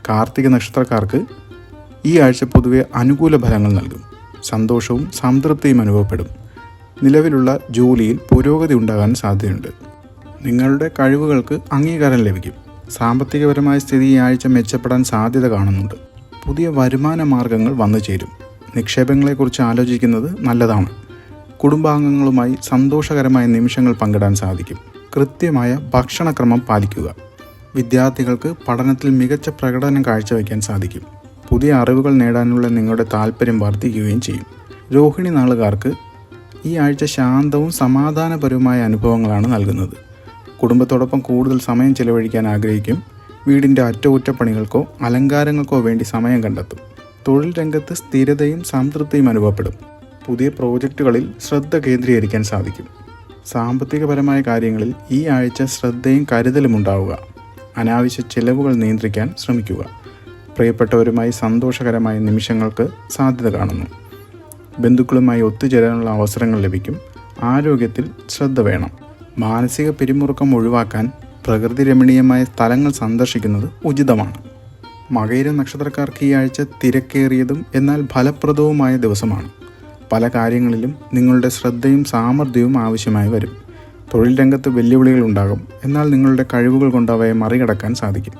കാർത്തിക നക്ഷത്രക്കാർക്ക് ഈ ആഴ്ച പൊതുവെ അനുകൂല ഫലങ്ങൾ നൽകും. സന്തോഷവും സംതൃപ്തിയും അനുഭവപ്പെടും. നിലവിലുള്ള ജോലിയിൽ പുരോഗതി ഉണ്ടാകാൻ സാധ്യതയുണ്ട്. നിങ്ങളുടെ കഴിവുകൾക്ക് അംഗീകാരം ലഭിക്കും. സാമ്പത്തികപരമായ സ്ഥിതി ഈ ആഴ്ച മെച്ചപ്പെടാൻ സാധ്യത കാണുന്നുണ്ട്. പുതിയ വരുമാന മാർഗങ്ങൾ വന്നു ചേരും. നിക്ഷേപങ്ങളെക്കുറിച്ച് ആലോചിക്കുന്നത് നല്ലതാണ്. കുടുംബാംഗങ്ങളുമായി സന്തോഷകരമായ നിമിഷങ്ങൾ പങ്കിടാൻ സാധിക്കും. കൃത്യമായ ഭക്ഷണക്രമം പാലിക്കുക. വിദ്യാർത്ഥികൾക്ക് പഠനത്തിൽ മികച്ച പ്രകടനം കാഴ്ചവെക്കാൻ സാധിക്കും. പുതിയ അറിവുകൾ നേടാനുള്ള നിങ്ങളുടെ താല്പര്യം വർദ്ധിക്കുകയും ചെയ്യും. രോഹിണി നാളുകാർക്ക് ഈ ആഴ്ച ശാന്തവും സമാധാനപരവുമായ അനുഭവങ്ങളാണ് നൽകുന്നത്. കുടുംബത്തോടൊപ്പം കൂടുതൽ സമയം ചെലവഴിക്കാൻ ആഗ്രഹിക്കും. വീടിൻ്റെ അറ്റകുറ്റപ്പണികൾക്കോ അലങ്കാരങ്ങൾക്കോ വേണ്ടി സമയം കണ്ടെത്തും. തൊഴിൽ രംഗത്ത് സ്ഥിരതയും സംതൃപ്തിയും അനുഭവപ്പെടും. പുതിയ പ്രോജക്റ്റുകളിൽ ശ്രദ്ധ കേന്ദ്രീകരിക്കാൻ സാധിക്കും. സാമ്പത്തികപരമായ കാര്യങ്ങളിൽ ഈ ആഴ്ച ശ്രദ്ധയും കരുതലും ഉണ്ടാവുക. അനാവശ്യ ചിലവുകൾ നിയന്ത്രിക്കാൻ ശ്രമിക്കുക. പ്രിയപ്പെട്ടവരുമായി സന്തോഷകരമായ നിമിഷങ്ങൾക്ക് സാധ്യത കാണുന്നു. ബന്ധുക്കളുമായി ഒത്തുചേരാനുള്ള അവസരങ്ങൾ ലഭിക്കും. ആരോഗ്യത്തിൽ ശ്രദ്ധ വേണം. മാനസിക പിരിമുറുക്കം ഒഴിവാക്കാൻ പ്രകൃതി രമണീയമായ സ്ഥലങ്ങൾ സന്ദർശിക്കുന്നത് ഉചിതമാണ്. മകയിര നക്ഷത്രക്കാർക്ക് ഈ ആഴ്ച തിരക്കേറിയതും എന്നാൽ ഫലപ്രദവുമായ ദിവസമാണ്. പല കാര്യങ്ങളിലും നിങ്ങളുടെ ശ്രദ്ധയും സാമർഥ്യവും ആവശ്യമായി വരും. തൊഴിൽ രംഗത്ത് വെല്ലുവിളികൾ ഉണ്ടാകും. എന്നാൽ നിങ്ങളുടെ കഴിവുകൾ കൊണ്ട് അവയെ മറികടക്കാൻ സാധിക്കും.